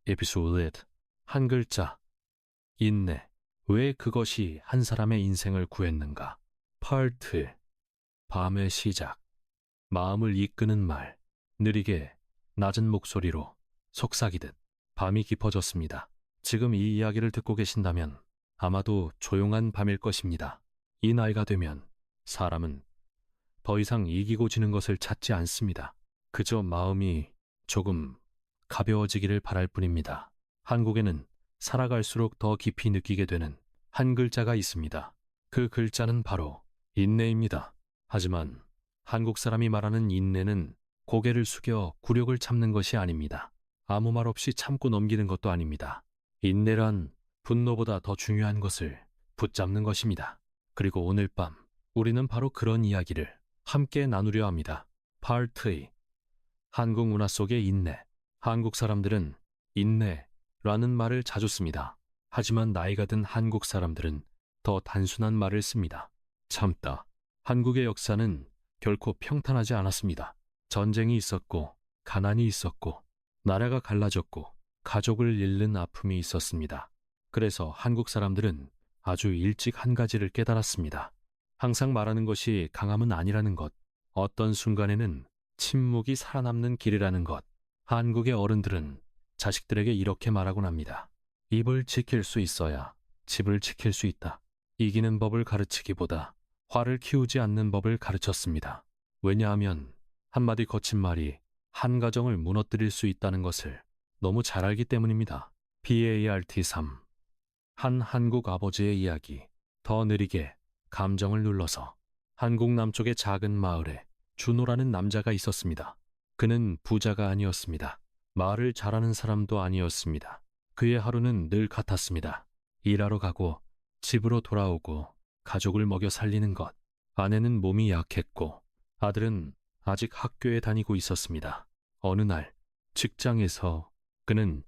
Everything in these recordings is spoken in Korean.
에피소드 8. 한 글자, 인내. 왜 그것이 한 사람의 인생을 구했는가? 파트. 밤의 시작. 마음을 이끄는 말. 느리게, 낮은 목소리로, 속삭이듯. 밤이 깊어졌습니다. 지금 이 이야기를 듣고 계신다면 아마도 조용한 밤일 것입니다. 이 나이가 되면 사람은 더 이상 이기고 지는 것을 찾지 않습니다. 그저 마음이 조금 가벼워지기를 바랄 뿐입니다. 한국에는 살아갈수록 더 깊이 느끼게 되는 한 글자가 있습니다. 그 글자는 바로 인내입니다. 하지만 한국 사람이 말하는 인내는 고개를 숙여 굴욕을 참는 것이 아닙니다. 아무 말 없이 참고 넘기는 것도 아닙니다. 인내란 분노보다 더 중요한 것을 붙잡는 것입니다. 그리고 오늘 밤 우리는 바로 그런 이야기를 함께 나누려 합니다. 파트 2. 한국 문화 속의 인내. 한국 사람들은 인내라는 말을 자주 씁니다. 하지만 나이가 든 한국 사람들은 더 단순한 말을 씁니다. 참다. 한국의 역사는 결코 평탄하지 않았습니다. 전쟁이 있었고, 가난이 있었고, 나라가 갈라졌고, 가족을 잃는 아픔이 있었습니다. 그래서 한국 사람들은 아주 일찍 한 가지를 깨달았습니다. 항상 말하는 것이 강함은 아니라는 것, 어떤 순간에는 침묵이 살아남는 길이라는 것. 한국의 어른들은 자식들에게 이렇게 말하곤 합니다. 입을 지킬 수 있어야 집을 지킬 수 있다. 이기는 법을 가르치기보다 화를 키우지 않는 법을 가르쳤습니다. 왜냐하면 한마디 거친 말이 한 가정을 무너뜨릴 수 있다는 것을 너무 잘 알기 때문입니다. PART 3. 한 한국 아버지의 이야기. 더 느리게 감정을 눌러서. 한국 남쪽의 작은 마을에 준호라는 남자가 있었습니다. 그는 부자가 아니었습니다. 말을 잘하는 사람도 아니었습니다. 그의 하루는 늘 같았습니다. 일하러 가고 집으로 돌아오고 가족을 먹여 살리는 것. 아내는 몸이 약했고 아들은 아직 학교에 다니고 있었습니다. 어느 날 직장에서 그는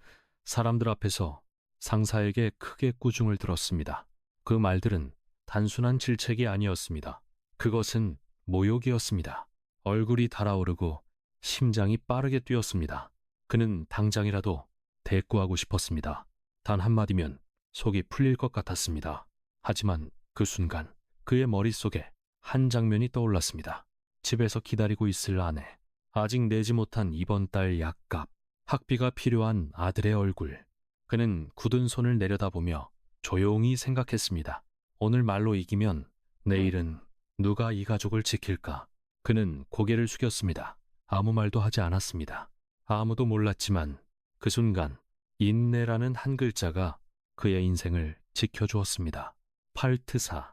사람들 앞에서 상사에게 크게 꾸중을 들었습니다. 그 말들은 단순한 질책이 아니었습니다. 그것은 모욕이었습니다. 얼굴이 달아오르고 심장이 빠르게 뛰었습니다. 그는 당장이라도 대꾸하고 싶었습니다. 단 한마디면 속이 풀릴 것 같았습니다. 하지만 그 순간 그의 머릿속에 한 장면이 떠올랐습니다. 집에서 기다리고 있을 아내, 아직 내지 못한 이번 달 약값, 학비가 필요한 아들의 얼굴. 그는 굳은 손을 내려다보며 조용히 생각했습니다. 오늘 말로 이기면 내일은 누가 이 가족을 지킬까? 그는 고개를 숙였습니다. 아무 말도 하지 않았습니다. 아무도 몰랐지만 그 순간 인내라는 한 글자가 그의 인생을 지켜주었습니다. 파트 4.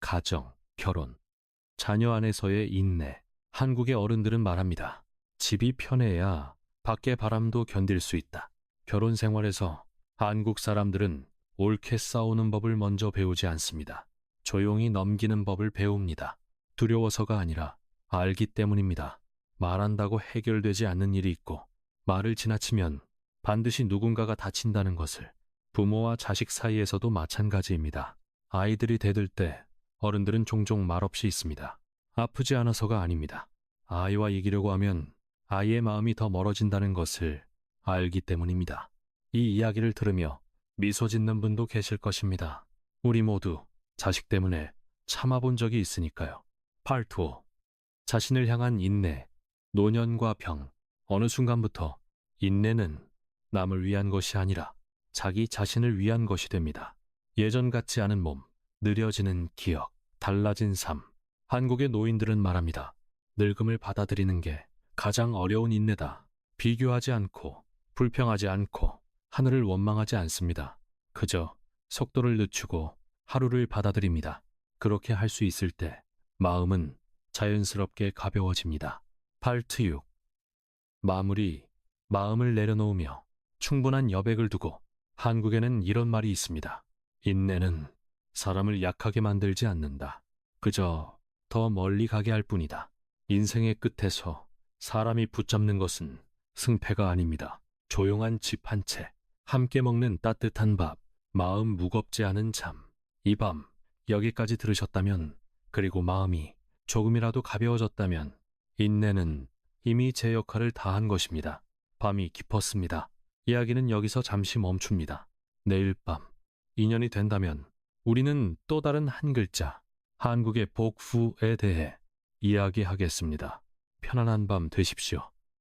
가정, 결혼, 자녀 안에서의 인내. 한국의 어른들은 말합니다. 집이 편해야 밖의 바람도 견딜 수 있다. 결혼 생활에서 한국 사람들은 옳게 싸우는 법을 먼저 배우지 않습니다. 조용히 넘기는 법을 배웁니다. 두려워서가 아니라 알기 때문입니다. 말한다고 해결되지 않는 일이 있고 말을 지나치면 반드시 누군가가 다친다는 것을. 부모와 자식 사이에서도 마찬가지입니다. 아이들이 대들 때 어른들은 종종 말없이 있습니다. 아프지 않아서가 아닙니다. 아이와 이기려고 하면 아이의 마음이 더 멀어진다는 것을 알기 때문입니다. 이 이야기를 들으며 미소 짓는 분도 계실 것입니다. 우리 모두 자식 때문에 참아본 적이 있으니까요. 파트 5. 자신을 향한 인내. 노년과 병. 어느 순간부터 인내는 남을 위한 것이 아니라 자기 자신을 위한 것이 됩니다. 예전 같지 않은 몸, 느려지는 기억, 달라진 삶. 한국의 노인들은 말합니다. 늙음을 받아들이는 게 가장 어려운 인내다. 비교하지 않고 불평하지 않고 하늘을 원망하지 않습니다. 그저 속도를 늦추고 하루를 받아들입니다. 그렇게 할 수 있을 때 마음은 자연스럽게 가벼워집니다. 파트 6. 마무리. 마음을 내려놓으며 충분한 여백을 두고. 한국에는 이런 말이 있습니다. 인내는 사람을 약하게 만들지 않는다. 그저 더 멀리 가게 할 뿐이다. 인생의 끝에서 사람이 붙잡는 것은 승패가 아닙니다. 조용한 집 한 채, 함께 먹는 따뜻한 밥, 마음 무겁지 않은 잠. 이 밤 여기까지 들으셨다면, 그리고 마음이 조금이라도 가벼워졌다면 인내는 이미 제 역할을 다한 것입니다. 밤이 깊었습니다. 이야기는 여기서 잠시 멈춥니다. 내일 밤, 인연이 된다면 우리는 또 다른 한 글자, 한국의 복후에 대해 이야기하겠습니다. 편안한 밤 되십시오.